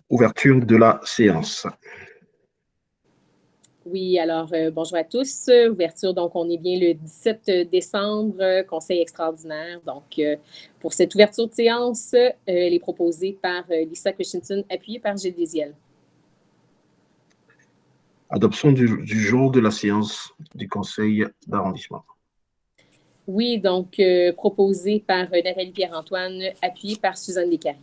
Ouverture de la séance. Oui, alors bonjour à tous. Ouverture, donc on est bien le 17 décembre, conseil extraordinaire. Donc, pour cette ouverture de séance, elle est proposée par Lisa Christensen, appuyée par Gilles Désiel. Adoption du jour de la séance du conseil d'arrondissement. Oui, donc proposée par Nathalie Pierre-Antoine, appuyée par Suzanne Descaries.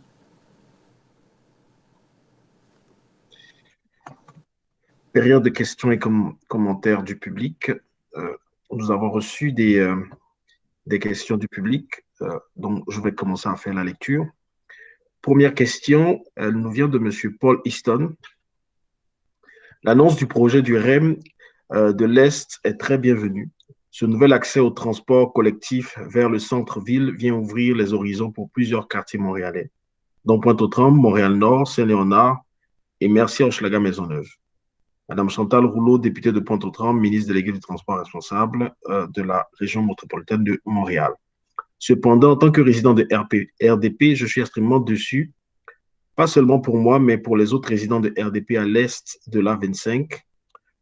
Période de questions et commentaires du public. Nous avons reçu des questions du public, donc je vais commencer à faire la lecture. Première question, elle nous vient de M. Paul Easton. L'annonce du projet du REM de l'Est est très bienvenue. Ce nouvel accès au transport collectif vers le centre-ville vient ouvrir les horizons pour plusieurs quartiers montréalais, dont Pointe-aux-Trembles, Montréal-Nord, Saint-Léonard et Mercier-Hochelaga-Maisonneuve. Madame Chantal Rouleau, députée de Pointe-aux-Trembles, ministre déléguée du transport responsable de la région métropolitaine de Montréal. Cependant, en tant que résident de RDP, je suis extrêmement déçu, pas seulement pour moi, mais pour les autres résidents de RDP à l'est de l'A25,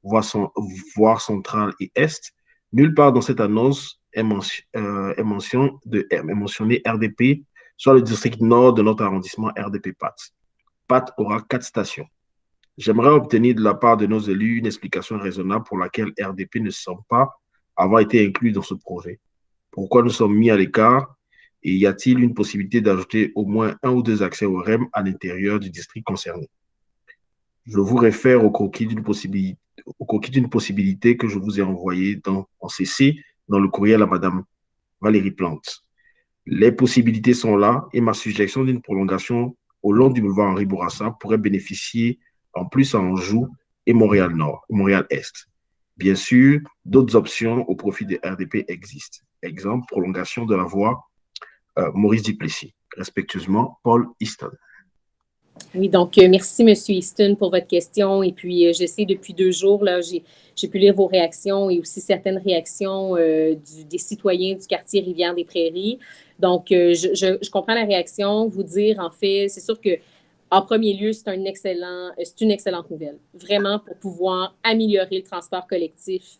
voire centrale et est. Nulle part dans cette annonce est mentionné RDP, soit le district nord de notre arrondissement RDP-PAT. PAT aura 4 stations. J'aimerais obtenir de la part de nos élus une explication raisonnable pour laquelle RDP ne semble pas avoir été inclus dans ce projet. Pourquoi nous sommes mis à l'écart et y a-t-il une possibilité d'ajouter au moins 1 ou 2 accès au REM à l'intérieur du district concerné? Je vous réfère au coquille d'une possibilité que je vous ai envoyé en CC dans le courriel à Madame Valérie Plante. Les possibilités sont là et ma suggestion d'une prolongation au long du boulevard Henri Bourassa pourrait bénéficier en plus à Anjou et Montréal-Nord, Montréal-Est. Bien sûr, d'autres options au profit des RDP existent. Exemple, prolongation de la voie Maurice Duplessis. Respectueusement, Paul Easton. Oui, donc merci, M. Easton, pour votre question. Et puis, je sais, depuis 2 jours, là, j'ai pu lire vos réactions et aussi certaines réactions des citoyens du quartier Rivière-des-Prairies. Donc, je comprends la réaction. Vous dire, en fait, c'est sûr que en premier lieu, c'est une excellente nouvelle. Vraiment, pour pouvoir améliorer le transport collectif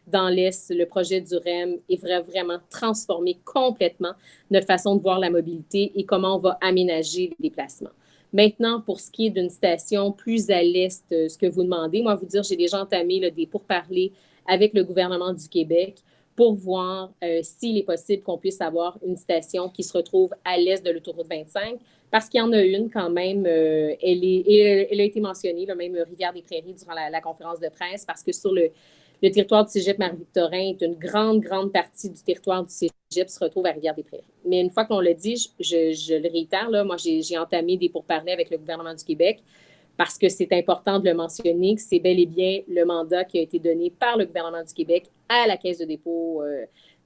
dans l'Est, le projet du REM est vraiment transformer complètement notre façon de voir la mobilité et comment on va aménager les déplacements. Maintenant, pour ce qui est d'une station plus à l'est, ce que vous demandez, moi, vous dire, j'ai déjà entamé là, des pourparlers avec le gouvernement du Québec pour voir s'il est possible qu'on puisse avoir une station qui se retrouve à l'est de l'autoroute 25, parce qu'il y en a une quand même, elle a été mentionnée, là, même Rivière-des-Prairies, durant la conférence de presse, parce que sur le territoire du cégep Marie-Victorin est une grande partie du territoire du cégep se retrouve à Rivière-des-Prairies. Mais une fois qu'on l'a dit, je le réitère, là, moi, j'ai entamé des pourparlers avec le gouvernement du Québec parce que c'est important de le mentionner, que c'est bel et bien le mandat qui a été donné par le gouvernement du Québec à la Caisse de dépôt,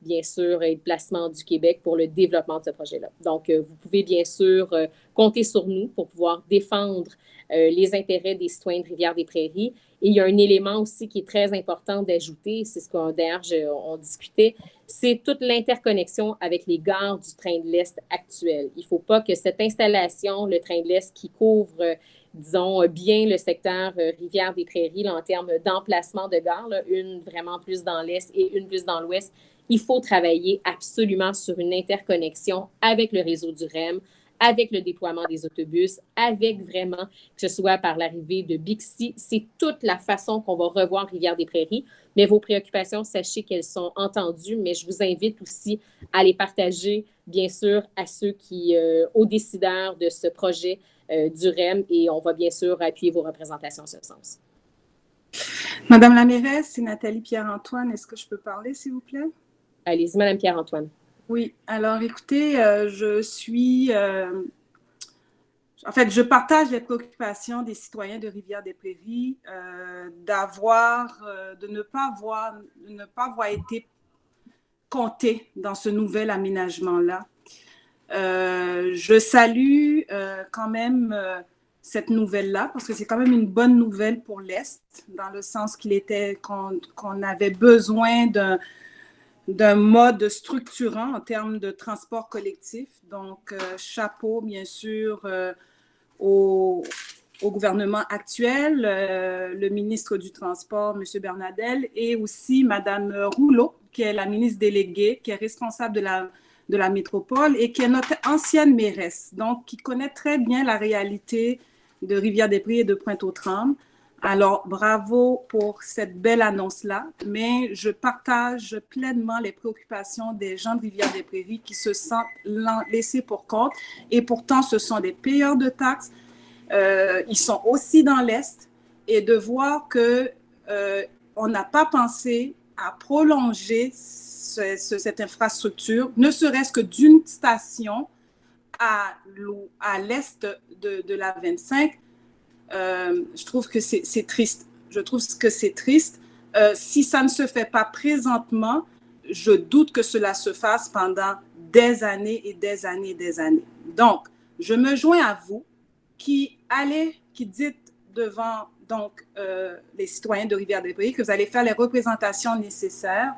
bien sûr, et de placement du Québec pour le développement de ce projet-là. Donc, vous pouvez bien sûr compter sur nous pour pouvoir défendre les intérêts des citoyens de Rivière-des-Prairies. Et il y a un élément aussi qui est très important d'ajouter, c'est ce qu'on d'ailleurs on discutait, c'est toute l'interconnexion avec les gares du train de l'Est actuel. Il ne faut pas que cette installation, le train de l'Est qui couvre, disons, bien le secteur Rivière-des-Prairies là, en termes d'emplacement de gares, là, une vraiment plus dans l'Est et une plus dans l'Ouest, il faut travailler absolument sur une interconnexion avec le réseau du REM, avec le déploiement des autobus, avec vraiment, que ce soit par l'arrivée de Bixi, c'est toute la façon qu'on va revoir Rivière-des-Prairies. Mais vos préoccupations, sachez qu'elles sont entendues, mais je vous invite aussi à les partager, bien sûr, à ceux qui, aux décideurs de ce projet du REM, et on va bien sûr appuyer vos représentations en ce sens. Madame la mairesse, c'est Nathalie Pierre-Antoine. Est-ce que je peux parler, s'il vous plaît? Allez-y, Madame Pierre-Antoine. Oui, alors écoutez, je partage les préoccupations des citoyens de Rivière-des-Prairies de ne pas avoir été comptés dans ce nouvel aménagement-là. Je salue quand même cette nouvelle-là parce que c'est quand même une bonne nouvelle pour l'Est, dans le sens qu'on avait besoin d'un mode structurant en termes de transport collectif. Donc, chapeau, bien sûr, aux au gouvernement actuel, le ministre du Transport, M. Bernadel, et aussi Mme Rouleau, qui est la ministre déléguée, qui est responsable de la métropole et qui est notre ancienne mairesse, donc qui connaît très bien la réalité de Rivière-des-Prairies et de Pointe-aux-Trembles. Alors, bravo pour cette belle annonce-là, mais je partage pleinement les préoccupations des gens de Rivière-des-Prairies qui se sentent laissés pour compte et pourtant ce sont des payeurs de taxes. Ils sont aussi dans l'Est et de voir qu'on n'a pas pensé à prolonger cette infrastructure, ne serait-ce que d'une station à l'est de la 25, je trouve que c'est triste. Je trouve que c'est triste. Si ça ne se fait pas présentement, je doute que cela se fasse pendant des années et des années et des années. Donc, je me joins à vous qui dites devant les citoyens de Rivière-des-Prairies que vous allez faire les représentations nécessaires.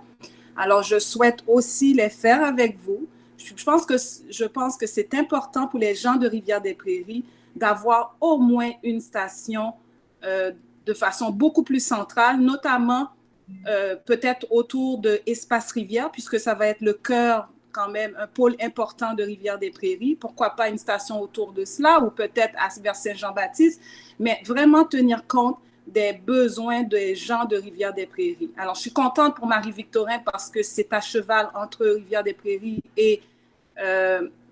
Alors, je souhaite aussi les faire avec vous. Je pense que c'est important pour les gens de Rivière-des-Prairies d'avoir au moins une station de façon beaucoup plus centrale, notamment peut-être autour de Espace Rivière, puisque ça va être le cœur quand même, un pôle important de Rivière-des-Prairies. Pourquoi pas une station autour de cela ou peut-être vers Saint-Jean-Baptiste, mais vraiment tenir compte des besoins des gens de Rivière-des-Prairies. Alors, je suis contente pour Marie-Victorin parce que c'est à cheval entre Rivière-des-Prairies et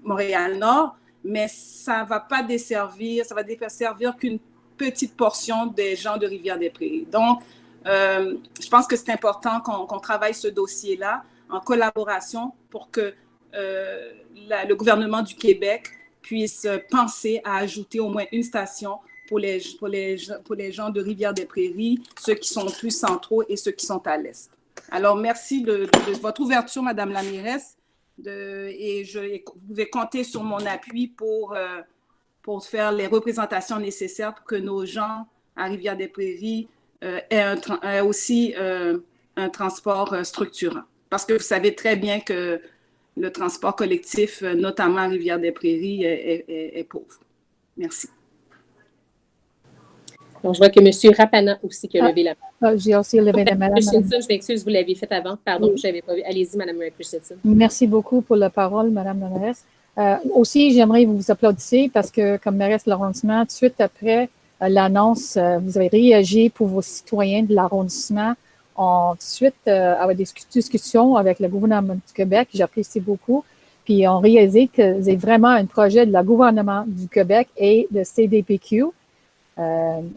Montréal-Nord, mais ça ne va pas desservir, ça va desservir qu'une petite portion des gens de Rivière-des-Prairies. Donc, je pense que c'est important qu'on travaille ce dossier-là en collaboration pour que le gouvernement du Québec puisse penser à ajouter au moins une station pour les gens de Rivière-des-Prairies, ceux qui sont plus centraux et ceux qui sont à l'est. Alors, merci de votre ouverture, Madame la mairesse, et vous pouvez compter sur mon appui pour faire les représentations nécessaires pour que nos gens à Rivière-des-Prairies aient aussi un transport structurant. Parce que vous savez très bien que le transport collectif, notamment à Rivière-des-Prairies, est pauvre. Merci. Donc, je vois que M. Rapana aussi qui a levé la main. J'ai aussi levé la main. Christensen, je m'excuse, vous l'aviez fait avant. Pardon, je n'avais pas vu. Allez-y, Mme Christensen. Merci beaucoup pour la parole, Mme la mairesse. Aussi, j'aimerais vous applaudir parce que, comme mairesse de l'arrondissement, tout de suite après l'annonce, vous avez réagi pour vos citoyens de l'arrondissement tout de suite avec des discussions avec le gouvernement du Québec. J'apprécie beaucoup. Puis, on réalisé que c'est vraiment un projet de la gouvernement du Québec et de CDPQ.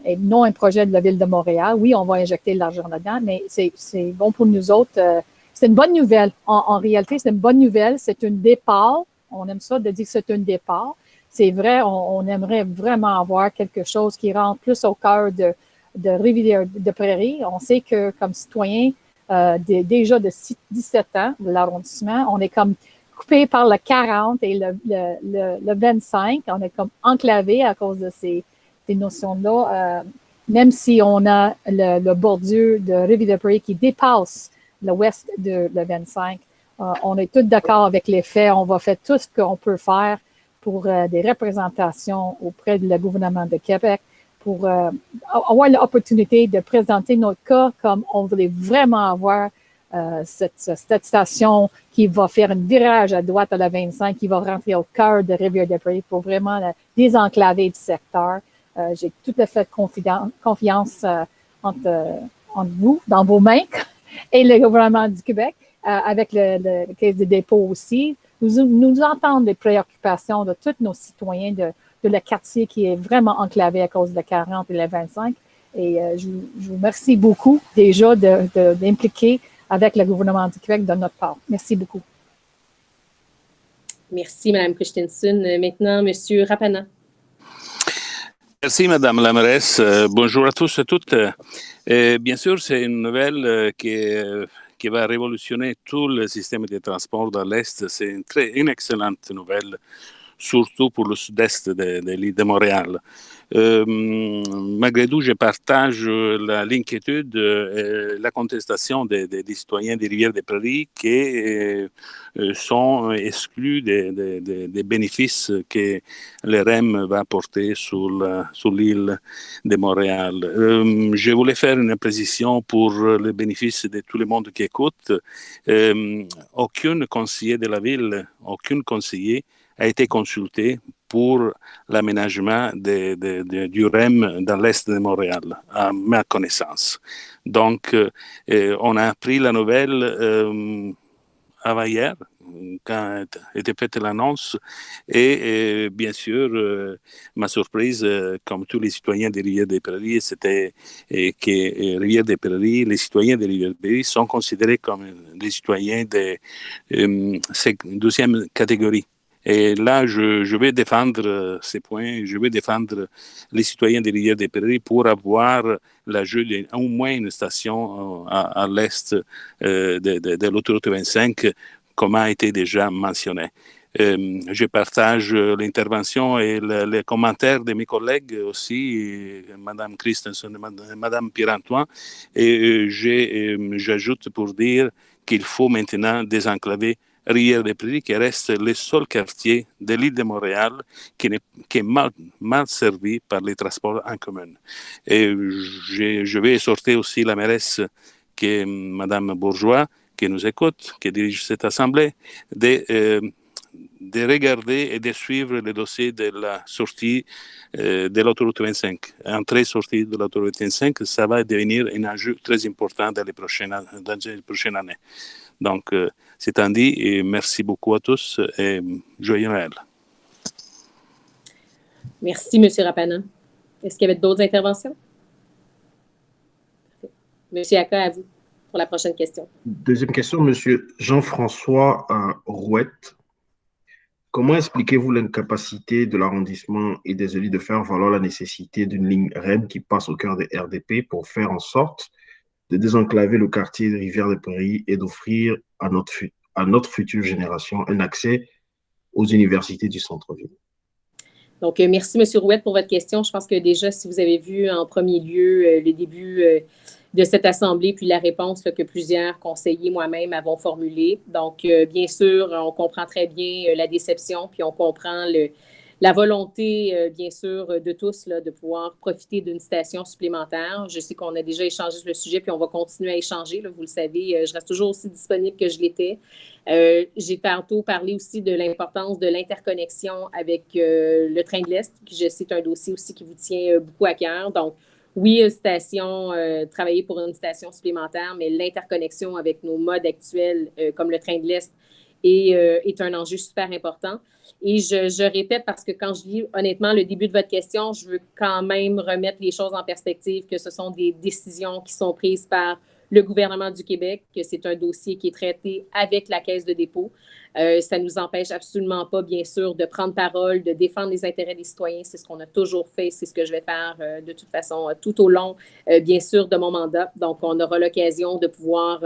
Et non un projet de la Ville de Montréal. Oui, on va injecter de l'argent là-dedans, mais c'est bon pour nous autres. C'est une bonne nouvelle. En réalité, c'est une bonne nouvelle. C'est un départ. On aime ça de dire que c'est un départ. C'est vrai, on aimerait vraiment avoir quelque chose qui rentre plus au cœur de Rivière-des-Prairies. On sait que comme citoyen déjà de 17 ans de l'arrondissement, on est comme coupé par le 40 et le 25. On est comme enclavé à cause de ces notions-là, même si on a le bordure de Rivière-des-Prairies qui dépasse l'ouest de le 25. On est tous d'accord avec les faits. On va faire tout ce qu'on peut faire pour des représentations auprès du gouvernement de Québec pour avoir l'opportunité de présenter notre cas comme on voulait vraiment avoir cette station qui va faire un virage à droite à la 25, qui va rentrer au cœur de Rivière-des-Prairies pour vraiment désenclaver du secteur. J'ai tout à fait confiance entre vous, dans vos mains, et le gouvernement du Québec, avec le Caisse de dépôt aussi. Nous entendons les préoccupations de tous nos citoyens de le quartier qui est vraiment enclavé à cause de la 40 et la 25. Et je vous remercie beaucoup déjà d'impliquer avec le gouvernement du Québec de notre part. Merci beaucoup. Merci, Mme Christensen. Maintenant, M. Rapana. Merci, Madame la mairesse. Bonjour à tous et toutes. Bien sûr, c'est une nouvelle qui va révolutionner tout le système de transport dans l'Est. C'est une excellente nouvelle. surtout pour le sud-est de l'île de Montréal. Malgré tout, je partage l'inquiétude et la contestation des citoyens des Rivières-des-Prairies qui sont exclus des bénéfices que le REM va apporter sur l'île de Montréal. Je voulais faire une précision pour le bénéfice de tout le monde qui écoute. Aucun conseiller de la ville, aucun conseiller a été consulté pour l'aménagement du REM dans l'est de Montréal, à ma connaissance. Donc, on a appris la nouvelle avant-hier, quand était faite l'annonce, et bien sûr, ma surprise, comme tous les citoyens des Rivières-des-Prairies, c'était que Rivières-des-Prairies, les citoyens des Rivières-des-Prairies sont considérés comme des citoyens de 12e catégorie. Et là, je vais défendre ces points, je vais défendre les citoyens des Rivières-des-Prairies pour avoir l'ajout d'au moins une station à l'est de l'autoroute 25, comme a été déjà mentionné. Je partage l'intervention et les commentaires de mes collègues aussi, Mme Christensen et Mme Pierre-Antoine, et j'ajoute pour dire qu'il faut maintenant désenclaver Rivières-des-Prairies, qui reste le seul quartier de l'île de Montréal qui est mal servi par les transports en commun. Et je vais exhorter aussi la mairesse, qui est Mme Bourgeois, qui nous écoute, qui dirige cette assemblée, de regarder et de suivre le dossier de la sortie de l'autoroute 25. Entrée-sortie de l'autoroute 25, ça va devenir un enjeu très important dans les prochaines années. Donc, c'est dit, et merci beaucoup à tous et joyeux Noël. Merci, M. Rapana. Est-ce qu'il y avait d'autres interventions? M. Aka, à vous pour la prochaine question. Deuxième question, M. Jean-François Rouette. Comment expliquez-vous l'incapacité de l'arrondissement et des élus de faire valoir la nécessité d'une ligne REM qui passe au cœur des RDP pour faire en sorte de désenclaver le quartier de Rivières-des-Prairies et d'offrir à notre future génération un accès aux universités du centre-ville? Donc, merci, M. Rouette, pour votre question. Je pense que déjà, si vous avez vu en premier lieu le début de cette assemblée, puis la réponse que plusieurs conseillers, moi-même, avons formulée. Donc, bien sûr, on comprend très bien la déception, puis on comprend la volonté, bien sûr, de tous là, de pouvoir profiter d'une station supplémentaire. Je sais qu'on a déjà échangé sur le sujet, puis on va continuer à échanger. Là, vous le savez, je reste toujours aussi disponible que je l'étais. J'ai tantôt parlé aussi de l'importance de l'interconnexion avec le train de l'Est, qui je sais est un dossier aussi qui vous tient beaucoup à cœur. Donc, oui, travailler pour une station supplémentaire, mais l'interconnexion avec nos modes actuels, comme le train de l'Est, est un enjeu super important. Et je répète parce que quand je lis honnêtement le début de votre question, je veux quand même remettre les choses en perspective, que ce sont des décisions qui sont prises par le gouvernement du Québec, que c'est un dossier qui est traité avec la Caisse de dépôt. Ça ne nous empêche absolument pas, bien sûr, de prendre parole, de défendre les intérêts des citoyens. C'est ce qu'on a toujours fait, c'est ce que je vais faire de toute façon tout au long, bien sûr, de mon mandat. Donc, on aura l'occasion de pouvoir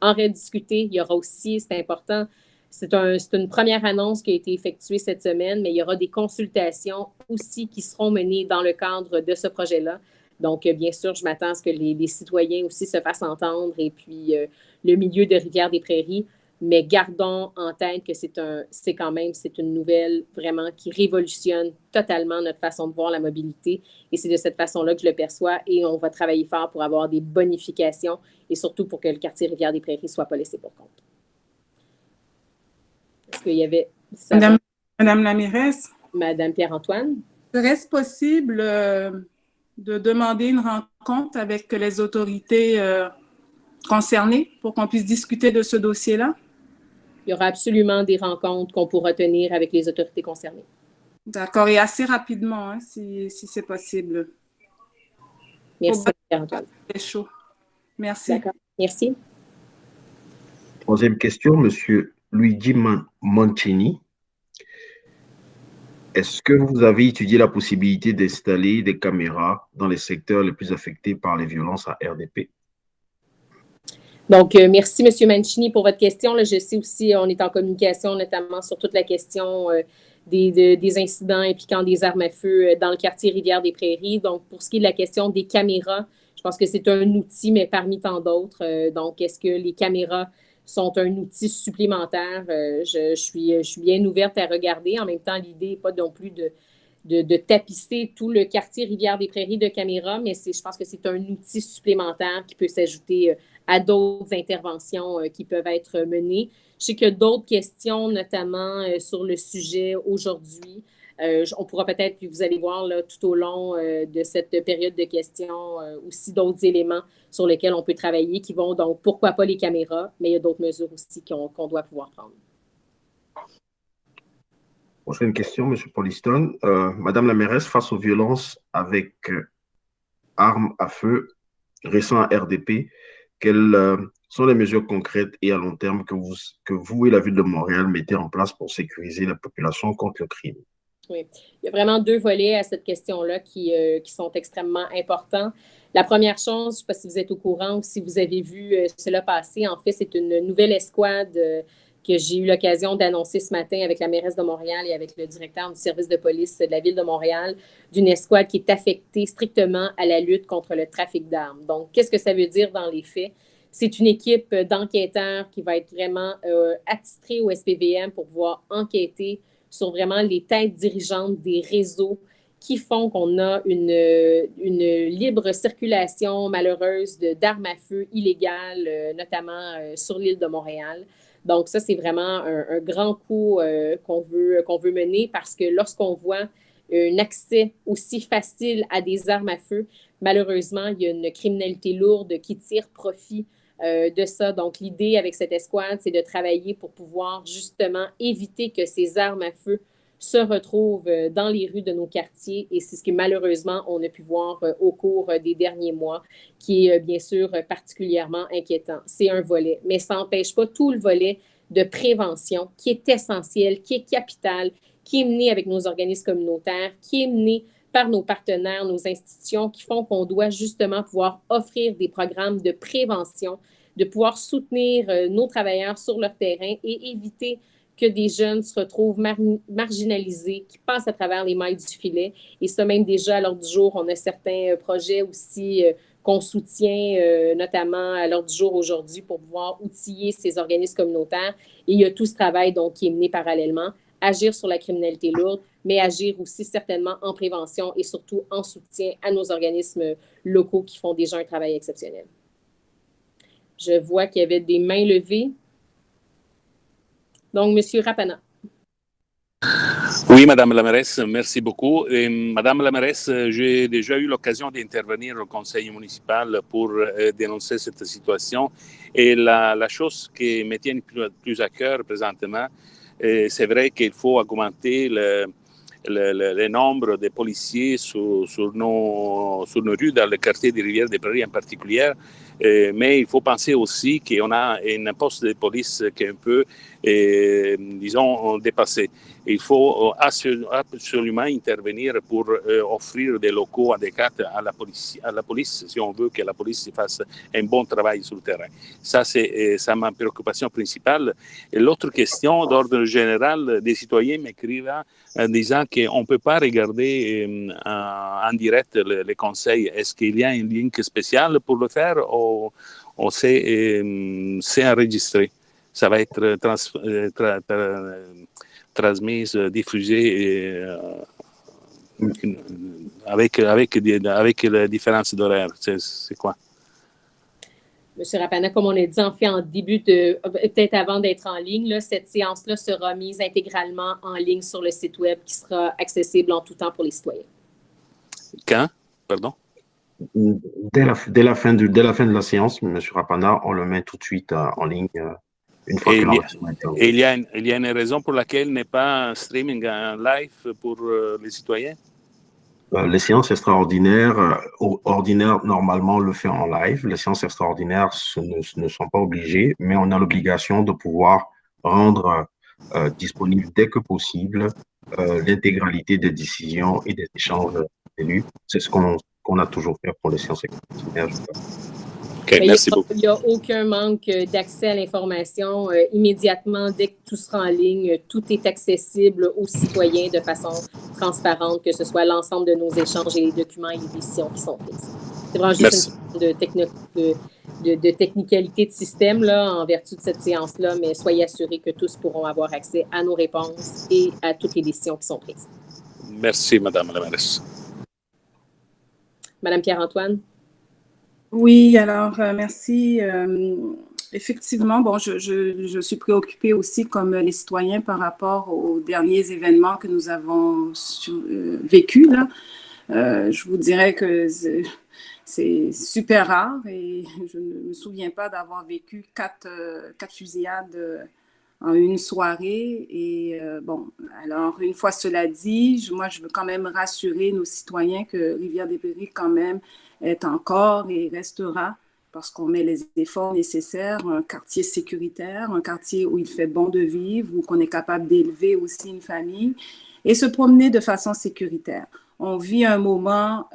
en rediscuter. Il y aura aussi, c'est important, c'est une première annonce qui a été effectuée cette semaine, mais il y aura des consultations aussi qui seront menées dans le cadre de ce projet-là. Donc, bien sûr, je m'attends à ce que les citoyens aussi se fassent entendre et puis le milieu de Rivières-des-Prairies, mais gardons en tête que c'est une nouvelle vraiment qui révolutionne totalement notre façon de voir la mobilité et c'est de cette façon-là que je le perçois et on va travailler fort pour avoir des bonifications et surtout pour que le quartier Rivières-des-Prairies ne soit pas laissé pour compte. Est-ce qu'il y avait... Madame la mairesse? Madame Pierre-Antoine? Serait-ce possible de demander une rencontre avec les autorités concernées pour qu'on puisse discuter de ce dossier-là? Il y aura absolument des rencontres qu'on pourra tenir avec les autorités concernées. D'accord, et assez rapidement, hein, si c'est possible. Merci, Pierre-Antoine. C'est chaud. Merci. D'accord, merci. Troisième question, M. Luigi Mancini. Est-ce que vous avez étudié la possibilité d'installer des caméras dans les secteurs les plus affectés par les violences à RDP? Donc, merci, M. Mancini, pour votre question. Là, je sais aussi, on est en communication, notamment sur toute la question des incidents impliquant des armes à feu dans le quartier Rivière-des-Prairies. Donc, pour ce qui est de la question des caméras, je pense que c'est un outil, mais parmi tant d'autres. Donc, est-ce que les caméras sont un outil supplémentaire? Je suis bien ouverte à regarder. En même temps, l'idée n'est pas non plus de tapisser tout le quartier Rivière-des-Prairies de caméras, mais je pense que c'est un outil supplémentaire qui peut s'ajouter à d'autres interventions qui peuvent être menées. Je sais qu'il y a d'autres questions, notamment sur le sujet aujourd'hui. On pourra peut-être, puis vous allez voir là, tout au long de cette période de questions, aussi d'autres éléments sur lesquels on peut travailler qui vont, donc, pourquoi pas les caméras, mais il y a d'autres mesures aussi qu'on doit pouvoir prendre. Prochaine question, M. Pauliston. Madame la mairesse, face aux violences avec armes à feu récentes à RDP, quelles sont les mesures concrètes et à long terme que vous et la Ville de Montréal mettez en place pour sécuriser la population contre le crime? Oui, il y a vraiment deux volets à cette question-là qui sont extrêmement importants. La première chose, je ne sais pas si vous êtes au courant ou si vous avez vu cela passer, en fait, c'est une nouvelle escouade que j'ai eu l'occasion d'annoncer ce matin avec la mairesse de Montréal et avec le directeur du service de police de la Ville de Montréal, d'une escouade qui est affectée strictement à la lutte contre le trafic d'armes. Donc, qu'est-ce que ça veut dire dans les faits? C'est une équipe d'enquêteurs qui va être vraiment attitrée au SPVM pour pouvoir enquêter sur vraiment les têtes dirigeantes des réseaux qui font qu'on a une libre circulation malheureuse d'armes à feu illégales, notamment sur l'île de Montréal. Donc, ça, c'est vraiment un grand coup qu'on veut mener parce que lorsqu'on voit un accès aussi facile à des armes à feu, malheureusement, il y a une criminalité lourde qui tire profit de ça. Donc, l'idée avec cette escouade, c'est de travailler pour pouvoir justement éviter que ces armes à feu se retrouvent dans les rues de nos quartiers. Et c'est ce que malheureusement, on a pu voir au cours des derniers mois, qui est bien sûr particulièrement inquiétant. C'est un volet, mais ça n'empêche pas tout le volet de prévention qui est essentiel, qui est capital, qui est mené avec nos organismes communautaires, qui est mené par nos partenaires, nos institutions, qui font qu'on doit justement pouvoir offrir des programmes de prévention, de pouvoir soutenir nos travailleurs sur leur terrain et éviter que des jeunes se retrouvent marginalisés, qui passent à travers les mailles du filet. Et ça, même déjà à l'ordre du jour, on a certains projets aussi qu'on soutient, notamment à l'ordre du jour aujourd'hui, pour pouvoir outiller ces organismes communautaires. Et il y a tout ce travail donc, qui est mené parallèlement, agir sur la criminalité lourde, mais agir aussi certainement en prévention et surtout en soutien à nos organismes locaux qui font déjà un travail exceptionnel. Je vois qu'il y avait des mains levées. Donc, M. Rapana. Oui, Madame la mairesse, merci beaucoup. Et, Madame la mairesse, j'ai déjà eu l'occasion d'intervenir au conseil municipal pour dénoncer cette situation. Et la chose qui me tient plus à cœur présentement, c'est vrai qu'il faut augmenter le nombre de policiers sur nos rues, dans le quartier des Rivières-des-Prairies en particulier. Mais il faut penser aussi qu'on a un poste de police qui est un peu, disons, dépassé. Il faut absolument intervenir pour offrir des locaux adéquats à la police, si on veut que la police fasse un bon travail sur le terrain. Ça, c'est ma préoccupation principale. Et l'autre question d'ordre général, des citoyens m'écrivent en disant qu'on ne peut pas regarder en direct les conseils. Est-ce qu'il y a un link spécial pour le faire ou c'est enregistré? Ça va être transmise, diffusée avec la différence d'horaire. C'est quoi? Monsieur Rapana, comme on a dit en fait en début peut-être avant d'être en ligne, là, cette séance-là sera mise intégralement en ligne sur le site web qui sera accessible en tout temps pour les citoyens. Quand? Pardon? Dès la fin de la séance, M. Rapana, on le met tout de suite en ligne. Une fois et il y a une raison pour laquelle n'est pas un streaming en live pour les citoyens? Les séances extraordinaires, normalement, on le fait en live. Les séances extraordinaires ne sont pas obligées, mais on a l'obligation de pouvoir rendre disponible dès que possible l'intégralité des décisions et des échanges élus. C'est ce qu'on a toujours fait pour les séances extraordinaires. OK, merci beaucoup. Il n'y a aucun manque d'accès à l'information. Immédiatement, dès que tout sera en ligne, tout est accessible aux citoyens de façon transparente, que ce soit l'ensemble de nos échanges et les documents et les décisions qui sont prises. C'est vraiment juste une question de technicalité de système là, en vertu de cette séance-là, mais soyez assurés que tous pourront avoir accès à nos réponses et à toutes les décisions qui sont prises. Merci, Madame la mairesse. Madame Pierre-Antoine? Oui, alors, merci. Effectivement, bon, je suis préoccupée aussi, comme les citoyens, par rapport aux derniers événements que nous avons vécus, là. Je vous dirais que c'est super rare et je ne me souviens pas d'avoir vécu quatre fusillades en une soirée. Et bon, alors, une fois cela dit, moi, je veux quand même rassurer nos citoyens que Rivière-des-Prairies, quand même, est encore et restera, parce qu'on met les efforts nécessaires, un quartier sécuritaire, un quartier où il fait bon de vivre, où qu'on est capable d'élever aussi une famille et se promener de façon sécuritaire. On vit un moment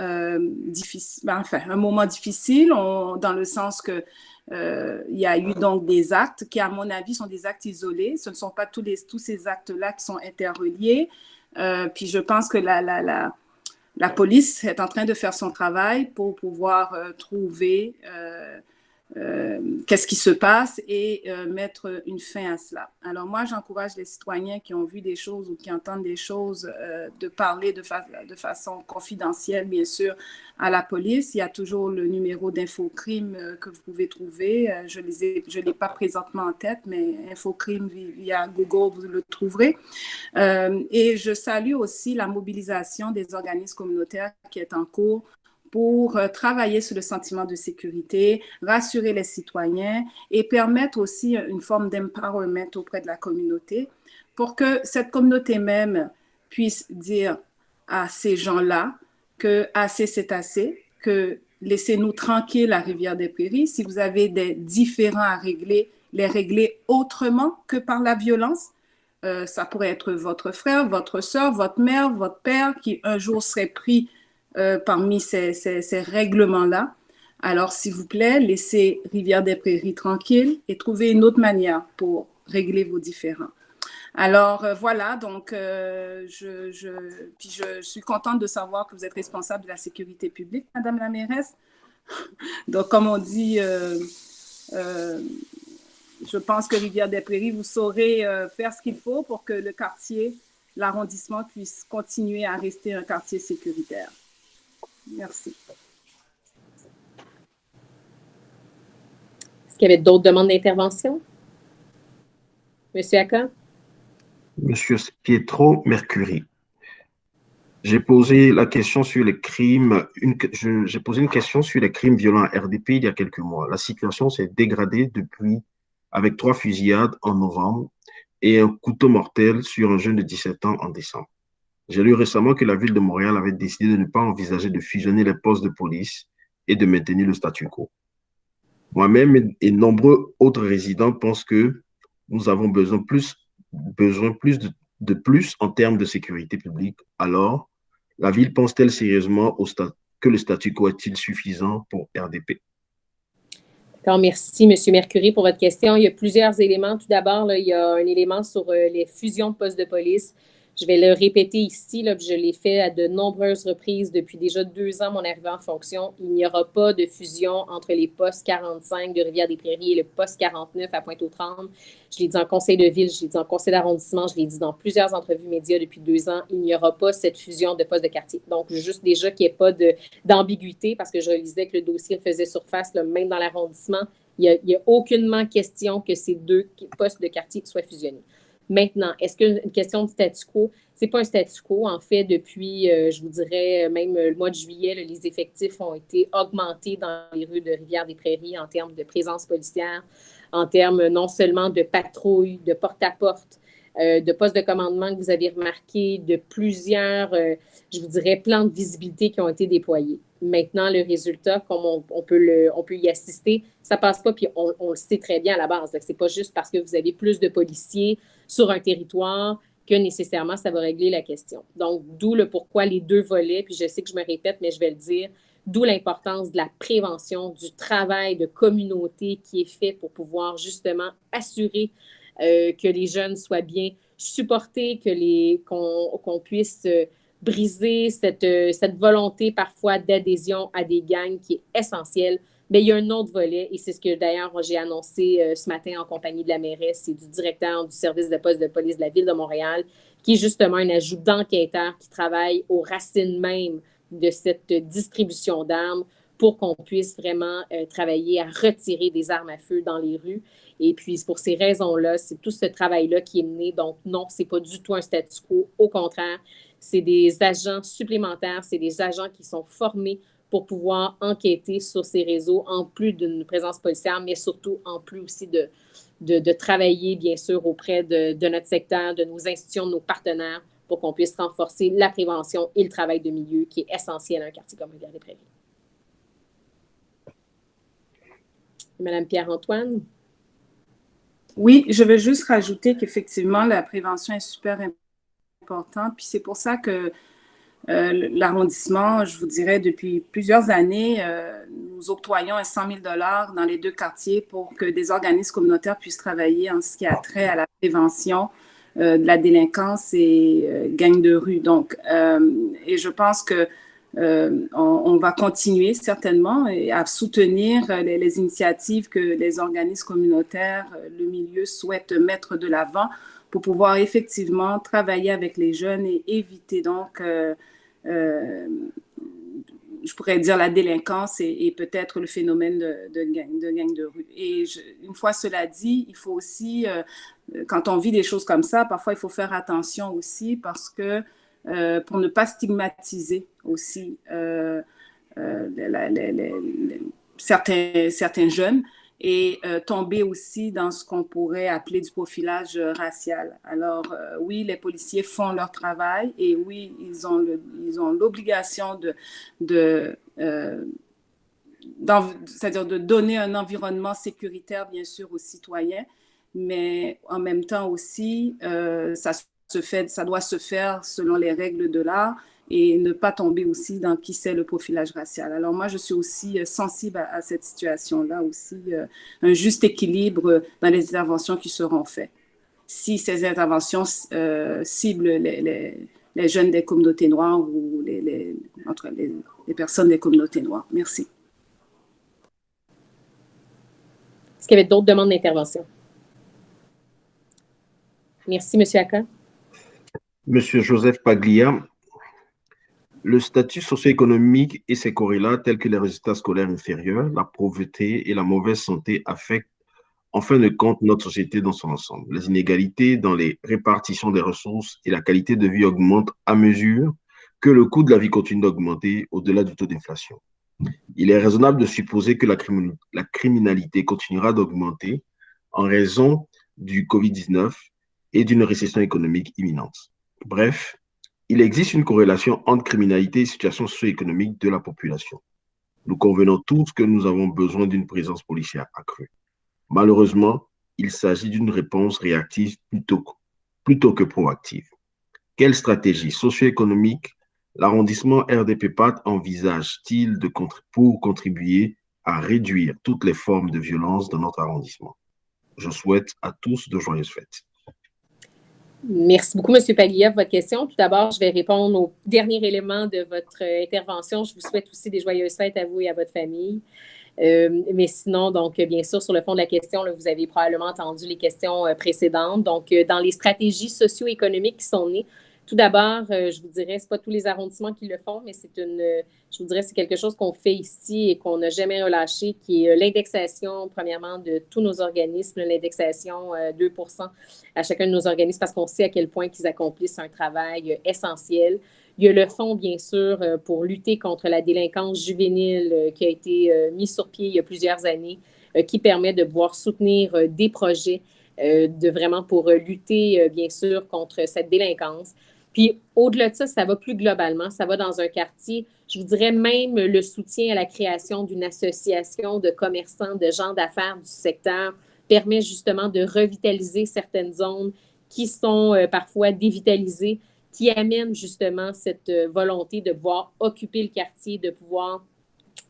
difficile, enfin, un moment difficile dans le sens que il y a eu donc des actes qui, à mon avis, sont des actes isolés. Ce ne sont pas tous ces actes-là qui sont interreliés. Puis je pense que la police est en train de faire son travail pour pouvoir trouver qu'est-ce qui se passe et mettre une fin à cela. Alors moi, j'encourage les citoyens qui ont vu des choses ou qui entendent des choses de parler de façon confidentielle, bien sûr, à la police. Il y a toujours le numéro d'Infocrime que vous pouvez trouver. Je ne l'ai pas présentement en tête, mais Infocrime via Google, vous le trouverez. Et je salue aussi la mobilisation des organismes communautaires qui est en cours pour travailler sur le sentiment de sécurité, rassurer les citoyens et permettre aussi une forme d'empowerment auprès de la communauté pour que cette communauté même puisse dire à ces gens-là que assez c'est assez, que laissez-nous tranquilles à Rivière-des-Prairies. Si vous avez des différends à régler, les régler autrement que par la violence. Ça pourrait être votre frère, votre soeur, votre mère, votre père qui un jour serait pris parmi ces règlements-là. Alors, s'il vous plaît, laissez Rivière-des-Prairies tranquille et trouvez une autre manière pour régler vos différends. Alors, voilà, donc, puis je suis contente de savoir que vous êtes responsable de la sécurité publique, Madame la mairesse. Donc, comme on dit, je pense que Rivière-des-Prairies, vous saurez faire ce qu'il faut pour que le quartier, l'arrondissement puisse continuer à rester un quartier sécuritaire. Merci. Est-ce qu'il y avait d'autres demandes d'intervention? Monsieur Aka? Monsieur Pietro Mercuri. J'ai posé la question sur les crimes, j'ai posé une question sur les crimes violents à RDP il y a quelques mois. La situation s'est dégradée depuis, avec 3 fusillades en novembre et un couteau mortel sur un jeune de 17 ans en décembre. J'ai lu récemment que la ville de Montréal avait décidé de ne pas envisager de fusionner les postes de police et de maintenir le statu quo. Moi-même et nombreux autres résidents pensent que nous avons besoin plus de plus en termes de sécurité publique. Alors, la ville pense-t-elle sérieusement que le statu quo est-il suffisant pour RDP? D'accord, merci, M. Mercuri, pour votre question. Il y a plusieurs éléments. Tout d'abord, là, il y a un élément sur les fusions de postes de police. Je vais le répéter ici, là, je l'ai fait à de nombreuses reprises depuis déjà 2 ans, mon arrivée en fonction. Il n'y aura pas de fusion entre les postes 45 de Rivière-des-Prairies et le poste 49 à Pointe-aux-Trembles. Je l'ai dit en conseil de ville, je l'ai dit en conseil d'arrondissement, je l'ai dit dans plusieurs entrevues médias depuis 2 ans. Il n'y aura pas cette fusion de postes de quartier. Donc, juste déjà qu'il n'y ait pas d'ambiguïté, parce que je réalisais que le dossier faisait surface, là, même dans l'arrondissement. Il n'y a aucunement question que ces 2 postes de quartier soient fusionnés. Maintenant, est-ce qu'une question de statu quo? Ce n'est pas un statu quo. En fait, depuis, je vous dirais, même le mois de juillet, là, les effectifs ont été augmentés dans les rues de Rivière-des-Prairies en termes de présence policière, en termes non seulement de patrouille, de porte-à-porte, de postes de commandement que vous avez remarqué, de plusieurs, je vous dirais, plans de visibilité qui ont été déployés. Maintenant, le résultat, comme on peut y assister, ça ne passe pas, puis on le sait très bien à la base. Ce n'est pas juste parce que vous avez plus de policiers sur un territoire que nécessairement ça va régler la question. Donc, d'où le pourquoi les 2 volets, puis je sais que je me répète, mais je vais le dire, d'où l'importance de la prévention, du travail de communauté qui est fait pour pouvoir justement assurer que les jeunes soient bien supportés, qu'on puisse briser cette volonté parfois d'adhésion à des gangs qui est essentielle. Mais il y a un autre volet, et c'est ce que d'ailleurs j'ai annoncé ce matin en compagnie de la mairesse et du directeur du service de poste de police de la Ville de Montréal, qui est justement un ajout d'enquêteurs qui travaillent aux racines même de cette distribution d'armes pour qu'on puisse vraiment travailler à retirer des armes à feu dans les rues. Et puis, pour ces raisons-là, c'est tout ce travail-là qui est mené. Donc, non, ce n'est pas du tout un statu quo. Au contraire, c'est des agents supplémentaires, c'est des agents qui sont formés pour pouvoir enquêter sur ces réseaux, en plus d'une présence policière, mais surtout en plus aussi de travailler, bien sûr, auprès de notre secteur, de nos institutions, de nos partenaires, pour qu'on puisse renforcer la prévention et le travail de milieu qui est essentiel à un quartier comme Rivière-des-Prairies. Madame Pierre-Antoine? Oui, je veux juste rajouter qu'effectivement, la prévention est super importante. Puis c'est pour ça que l'arrondissement, je vous dirais, depuis plusieurs années, nous octroyons 100 000 $ dans les 2 quartiers pour que des organismes communautaires puissent travailler en ce qui a trait à la prévention de la délinquance et gangs de rue. Donc, et je pense que on va continuer certainement à soutenir les initiatives que les organismes communautaires, le milieu souhaitent mettre de l'avant pour pouvoir effectivement travailler avec les jeunes et éviter donc, je pourrais dire, la délinquance et peut-être le phénomène de gang de rue. Et une fois cela dit, il faut aussi, quand on vit des choses comme ça, parfois il faut faire attention aussi parce que pour ne pas stigmatiser aussi certains jeunes et tomber aussi dans ce qu'on pourrait appeler du profilage racial. Alors, oui, les policiers font leur travail et oui, ils ont l'obligation c'est-à-dire de donner un environnement sécuritaire, bien sûr, aux citoyens, mais en même temps aussi, ça doit se faire selon les règles de l'art et ne pas tomber aussi dans qui c'est le profilage racial. Alors moi, je suis aussi sensible à cette situation-là aussi, un juste équilibre dans les interventions qui seront faites. Si ces interventions ciblent les jeunes des communautés noires ou les personnes des communautés noires. Merci. Est-ce qu'il y avait d'autres demandes d'intervention? Merci, M. Aka. Monsieur Joseph Paglia, le statut socio-économique et ses corrélats tels que les résultats scolaires inférieurs, la pauvreté et la mauvaise santé affectent en fin de compte notre société dans son ensemble. Les inégalités dans les répartitions des ressources et la qualité de vie augmentent à mesure que le coût de la vie continue d'augmenter au-delà du taux d'inflation. Il est raisonnable de supposer que la criminalité continuera d'augmenter en raison du COVID-19 et d'une récession économique imminente. Bref, il existe une corrélation entre criminalité et situation socio-économique de la population. Nous convenons tous que nous avons besoin d'une présence policière accrue. Malheureusement, il s'agit d'une réponse réactive plutôt que proactive. Quelle stratégie socio-économique l'arrondissement RDP-PAT envisage-t-il pour contribuer à réduire toutes les formes de violence dans notre arrondissement? Je souhaite à tous de joyeuses fêtes. Merci beaucoup, M. Paglia, pour votre question. Tout d'abord, je vais répondre au dernier élément de votre intervention. Je vous souhaite aussi des joyeuses fêtes à vous et à votre famille. Mais sinon, donc, bien sûr, sur le fond de la question, là, vous avez probablement entendu les questions précédentes. Donc, dans les stratégies socio-économiques qui sont nées, tout d'abord, je vous dirais, ce n'est pas tous les arrondissements qui le font, mais je vous dirais, c'est quelque chose qu'on fait ici et qu'on n'a jamais relâché, qui est l'indexation, premièrement, de tous nos organismes, l'indexation 2% à chacun de nos organismes, parce qu'on sait à quel point qu'ils accomplissent un travail essentiel. Il y a le fonds, bien sûr, pour lutter contre la délinquance juvénile qui a été mis sur pied il y a plusieurs années, qui permet de pouvoir soutenir des projets vraiment pour lutter, bien sûr, contre cette délinquance. Puis, au-delà de ça, ça va plus globalement. Ça va dans un quartier, je vous dirais même le soutien à la création d'une association de commerçants, de gens d'affaires du secteur permet justement de revitaliser certaines zones qui sont parfois dévitalisées, qui amènent justement cette volonté de pouvoir occuper le quartier, de pouvoir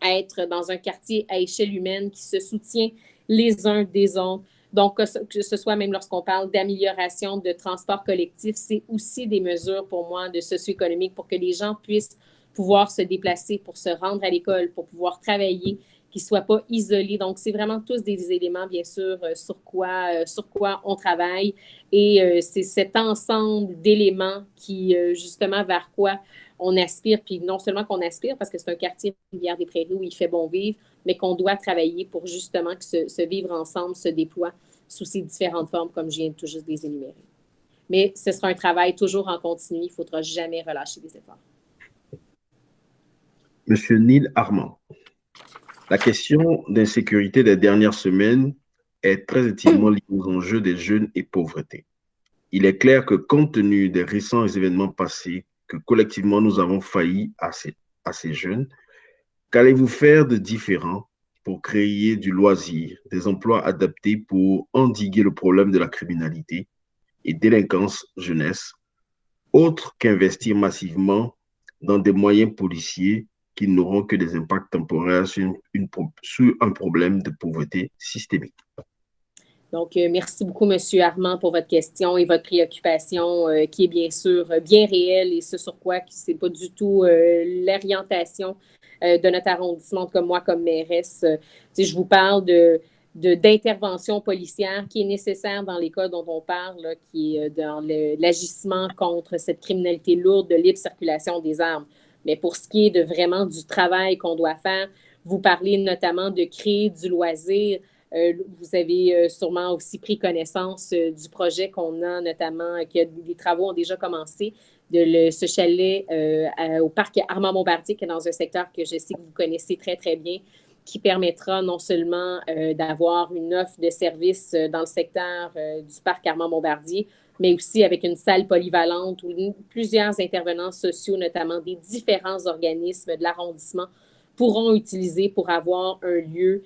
être dans un quartier à échelle humaine qui se soutient les uns des autres. Donc, que ce soit même lorsqu'on parle d'amélioration de transport collectif, c'est aussi des mesures pour moi de socio-économique pour que les gens puissent pouvoir se déplacer, pour se rendre à l'école, pour pouvoir travailler, qu'ils ne soient pas isolés. Donc, c'est vraiment tous des éléments, bien sûr, sur quoi on travaille. Et c'est cet ensemble d'éléments qui, justement, vers quoi on aspire. Puis non seulement qu'on aspire, parce que c'est un quartier Rivière-des-Prairies où il fait bon vivre, mais qu'on doit travailler pour justement que ce vivre ensemble se déploie sous ces différentes formes, comme je viens tout juste de les énumérer. Mais ce sera un travail toujours en continu. Il ne faudra jamais relâcher des efforts. Monsieur Neil Armand. La question d'insécurité des dernières semaines est très intimement liée aux enjeux des jeunes et pauvreté. Il est clair que compte tenu des récents événements passés, que collectivement nous avons failli à ces jeunes, qu'allez-vous faire de différent pour créer du loisir, des emplois adaptés pour endiguer le problème de la criminalité et délinquance jeunesse, autre qu'investir massivement dans des moyens policiers qui n'auront que des impacts temporaires sur un problème de pauvreté systémique? Donc, merci beaucoup, M. Armand, pour votre question et votre préoccupation qui est bien sûr bien réelle et ce sur quoi ce n'est pas du tout l'orientation de notre arrondissement comme moi, comme mairesse. Je vous parle d'intervention policière qui est nécessaire dans les cas dont on parle, là, qui est dans l'agissement contre cette criminalité lourde de libre circulation des armes. Mais pour ce qui est de vraiment du travail qu'on doit faire, vous parlez notamment de créer du loisir. Vous avez sûrement aussi pris connaissance du projet qu'on a, notamment, que des travaux ont déjà commencé, de ce chalet au parc Armand-Bombardier, qui est dans un secteur que je sais que vous connaissez très, très bien, qui permettra non seulement d'avoir une offre de services dans le secteur du parc Armand-Bombardier, mais aussi avec une salle polyvalente où plusieurs intervenants sociaux, notamment des différents organismes de l'arrondissement, pourront utiliser pour avoir un lieu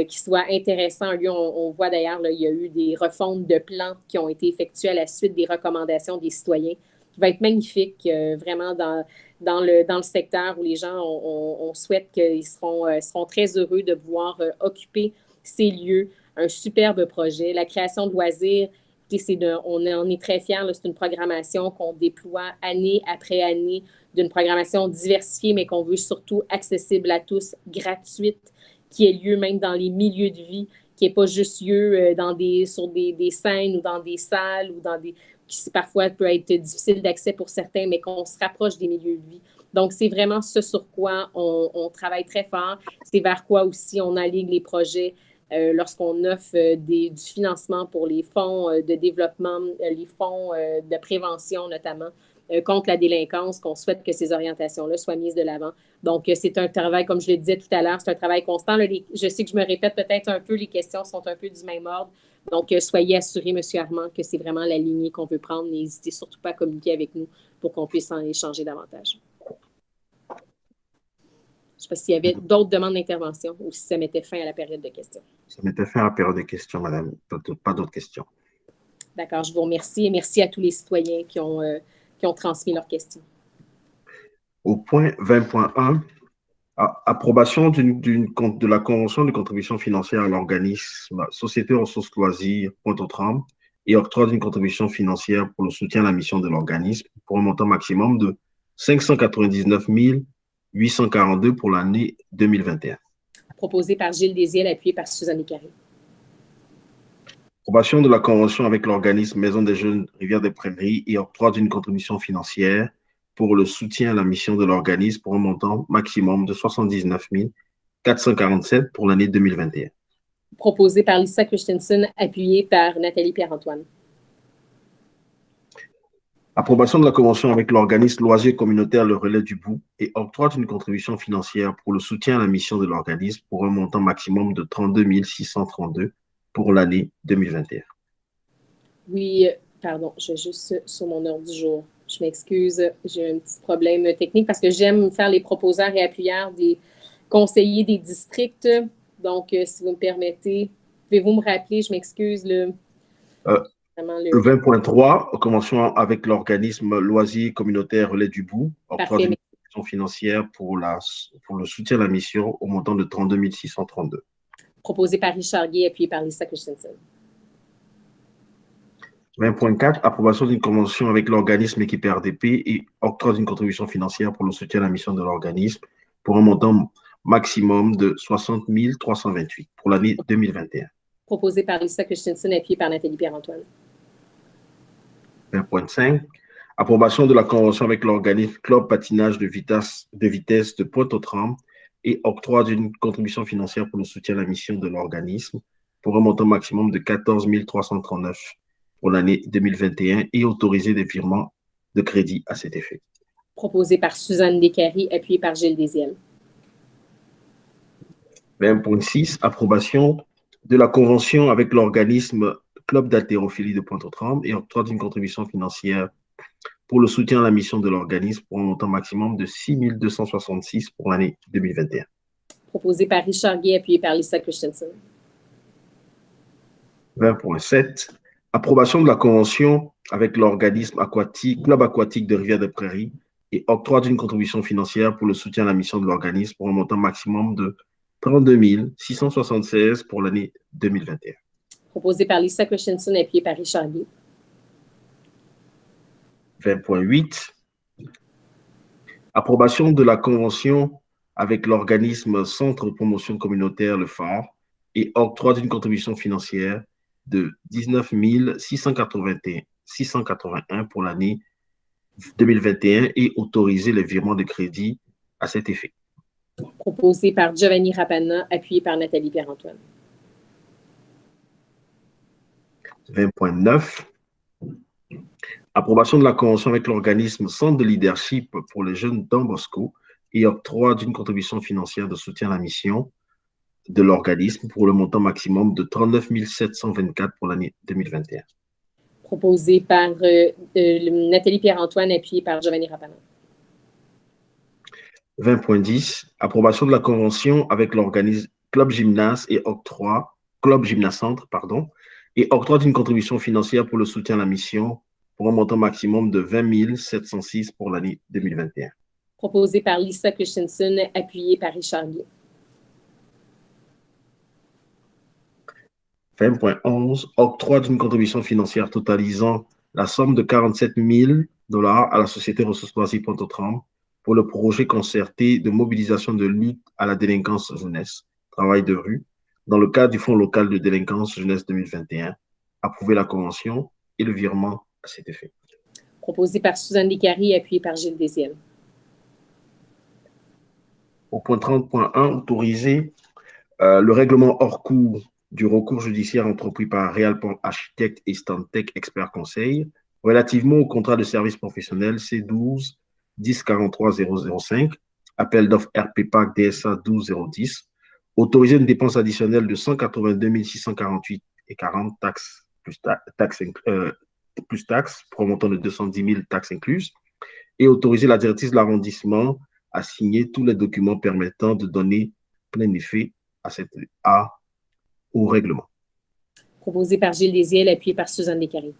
qui soit intéressant. Un lieu, on voit d'ailleurs, là, il y a eu des refontes de plans qui ont été effectuées à la suite des recommandations des citoyens, qui va être magnifique, vraiment dans le secteur où les gens, on souhaite qu'ils seront très heureux de pouvoir occuper ces lieux. Un superbe projet. La création de loisirs, on est très fiers. C'est une programmation qu'on déploie année après année, d'une programmation diversifiée, mais qu'on veut surtout accessible à tous, gratuite, qui ait lieu même dans les milieux de vie, qui n'ait pas juste lieu sur des scènes ou dans des salles ou qui parfois peut être difficile d'accès pour certains, mais qu'on se rapproche des milieux de vie. Donc, c'est vraiment ce sur quoi on travaille très fort. C'est vers quoi aussi on alligne les projets lorsqu'on offre du financement pour les fonds de développement, les fonds de prévention notamment, contre la délinquance, qu'on souhaite que ces orientations-là soient mises de l'avant. Donc, c'est un travail, comme je le disais tout à l'heure, c'est un travail constant. Là, je sais que je me répète peut-être un peu, les questions sont un peu du même ordre. Donc, soyez assurés, M. Armand, que c'est vraiment la lignée qu'on veut prendre. N'hésitez surtout pas à communiquer avec nous pour qu'on puisse en échanger davantage. Je ne sais pas s'il y avait d'autres demandes d'intervention ou si ça mettait fin à la période de questions. Ça mettait fin à la période de questions, madame. Pas d'autres questions. D'accord, je vous remercie et merci à tous les citoyens qui ont transmis leurs questions. Au point 20.1, approbation de la convention de contribution financière à l'organisme Société Ressources Loisirs Pointe-aux-Trembles et octroi d'une contribution financière pour le soutien à la mission de l'organisme pour un montant maximum de 599 842 pour l'année 2021. Proposé par Gilles Désiel, appuyé par Suzanne Carré. Approbation de la convention avec l'organisme Maison des Jeunes Rivière-des-Prairies et octroi d'une contribution financière pour le soutien à la mission de l'organisme pour un montant maximum de 79 447 pour l'année 2021. Proposé par Lisa Christensen, appuyé par Nathalie Pierre-Antoine. Approbation de la convention avec l'organisme Loisirs communautaire Le Relais du Bout et octroi d'une contribution financière pour le soutien à la mission de l'organisme pour un montant maximum de 32 632 pour l'année 2021. Oui, pardon, je vais juste sur mon ordre du jour. Je m'excuse, j'ai un petit problème technique parce que j'aime faire les proposeurs et appuyeurs des conseillers des districts. Donc, si vous me permettez, pouvez-vous me rappeler, je m'excuse, le 20.3, convention avec l'organisme Loisirs communautaire Relais du Bout, octroi d'une financière pour le soutien à la mission au montant de 32 632. Proposé par Richard Guay, appuyé par Lisa Christensen. 20.4, approbation d'une convention avec l'organisme équipé RDP et octroi d'une contribution financière pour le soutien à la mission de l'organisme pour un montant maximum de 60 328 pour l'année 2021. Proposé par Lisa Christensen, appuyé par Nathalie Pierre-Antoine. 20.5, approbation de la convention avec l'organisme Club Patinage de vitesse de Pointe-aux-Trembles et octroi d'une contribution financière pour le soutien à la mission de l'organisme pour un montant maximum de 14 339 pour l'année 2021 et autoriser des virements de crédit à cet effet. Proposé par Suzanne Descaries, appuyé par Gilles Désiel. 20.6, approbation de la convention avec l'organisme Club d'haltérophilie de Pointe-aux-Trembles et octroi d'une contribution financière pour le soutien à la mission de l'organisme pour un montant maximum de 6 266 pour l'année 2021. Proposé par Richard Guay, appuyé par Lisa Christensen. 20.7, approbation de la convention avec l'organisme Club aquatique de Rivière-des-Prairies et octroi d'une contribution financière pour le soutien à la mission de l'organisme pour un montant maximum de 32 676 pour l'année 2021. Proposé par Lisa Christensen, appuyé par Richard Guay. 20.8, approbation de la convention avec l'organisme Centre de promotion communautaire Le Phare et octroi d'une contribution financière de 19 681 pour l'année 2021 et autoriser les virements de crédit à cet effet. Proposé par Giovanni Rapana, appuyé par Nathalie Pierre-Antoine. 20.9, approbation de la convention avec l'organisme Centre de leadership pour les jeunes Don Bosco et octroi d'une contribution financière de soutien à la mission de l'organisme pour le montant maximum de 39 724 pour l'année 2021. Proposé par Nathalie Pierre-Antoine, appuyé par Giovanni Rapana. 20.10, approbation de la convention avec l'organisme Club Gymnase et Club Gymnacentre, et octroi d'une contribution financière pour le soutien à la mission pour un montant maximum de 20 706 pour l'année 2021. Proposé par Lisa Christensen, appuyé par Richard Guay. 20.11, octroi d'une contribution financière totalisant la somme de 47 000 $ à la Société Ressources Loisirs Pointe-aux-Trembles pour le projet concerté de mobilisation de lutte à la délinquance jeunesse, travail de rue, dans le cadre du Fonds local de délinquance jeunesse 2021. Approuver la convention et le virement à cet effet. Proposé par Suzanne Descaries, appuyé par Gilles Désiel. Au point 30.1, autoriser le règlement hors cours du recours judiciaire entrepris par Realpont Architecte et Stantec Expert Conseil relativement au contrat de service professionnel C12 10 43 005, appel d'offres RP PAC DSA 12 010, autoriser une dépense additionnelle de 182 648 et 40 taxes plus taxes pour un montant de 210 000 taxes incluses, et autoriser la directrice de l'arrondissement à signer tous les documents permettant de donner plein effet au règlement. Proposé par Gilles Désiel, appuyé par Suzanne Descaries.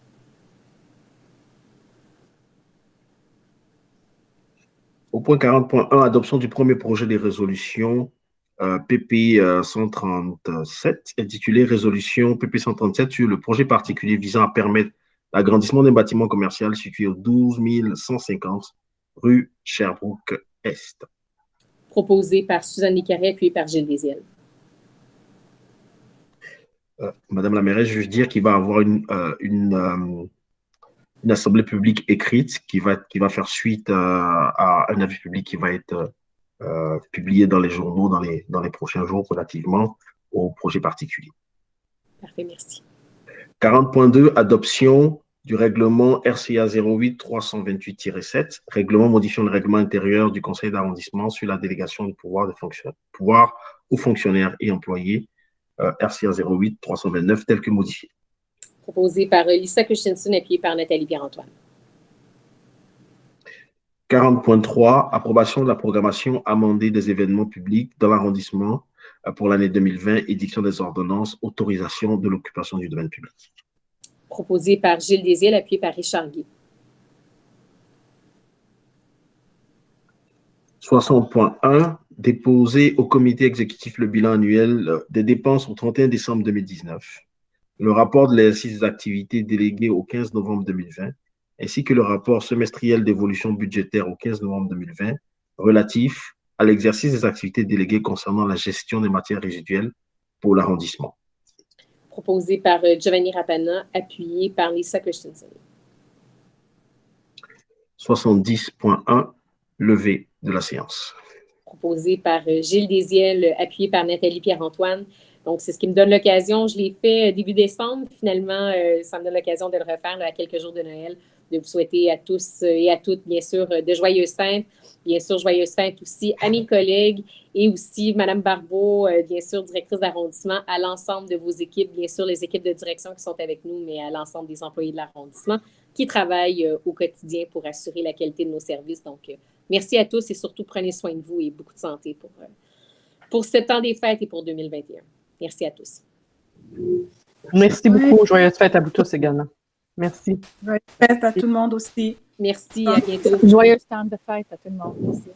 Au point 40.1, adoption du premier projet de résolution PP 137, intitulé Résolution PP 137 sur le projet particulier visant à permettre l'agrandissement d'un bâtiment commercial situé au 12 150 rue Sherbrooke-Est. Proposé par Suzanne Descaries, appuyé par Gilles Désiel. Madame la mairesse, je veux dire qu'il va y avoir une assemblée publique écrite qui va faire suite à un avis public qui va être publié dans les journaux dans les prochains jours relativement au projet particulier. Parfait, merci. 40.2, adoption du règlement RCA 08-328-7, règlement modifiant le règlement intérieur du conseil d'arrondissement sur la délégation de pouvoir aux fonctionnaires et employés, RCA 08-329, tel que modifié. Proposé par Lisa Christensen, appuyé par Nathalie Pierre-Antoine. 40.3, approbation de la programmation amendée des événements publics dans l'arrondissement pour l'année 2020, édiction des ordonnances, autorisation de l'occupation du domaine public. Proposé par Gilles Désiel, appuyé par Richard Guay. 60.1, déposer au comité exécutif le bilan annuel des dépenses au 31 décembre 2019, le rapport de l'exercice des activités déléguées au 15 novembre 2020, ainsi que le rapport semestriel d'évolution budgétaire au 15 novembre 2020, relatif à l'exercice des activités déléguées concernant la gestion des matières résiduelles pour l'arrondissement. Proposé par Giovanni Rapana, appuyé par Lisa Christensen. 70.1, levé de la séance. Proposé par Gilles Désiel, appuyé par Nathalie Pierre-Antoine. Donc, c'est ce qui me donne l'occasion. Je l'ai fait début décembre. Finalement, ça me donne l'occasion de le refaire là, à quelques jours de Noël, de vous souhaiter à tous et à toutes, bien sûr, de joyeuses fêtes. Bien sûr, joyeuses fêtes aussi à mes collègues et aussi Mme Barbeau, bien sûr, directrice d'arrondissement, à l'ensemble de vos équipes, bien sûr, les équipes de direction qui sont avec nous, mais à l'ensemble des employés de l'arrondissement qui travaillent au quotidien pour assurer la qualité de nos services. Donc, merci à tous et surtout, prenez soin de vous et beaucoup de santé pour ce temps des fêtes et pour 2021. Merci à tous. Merci beaucoup. Joyeuses fêtes à vous tous également. Merci. Joyeuses fêtes à tout le monde aussi. Merci, à bientôt. Joyeux temps de fête à tout le monde. Merci.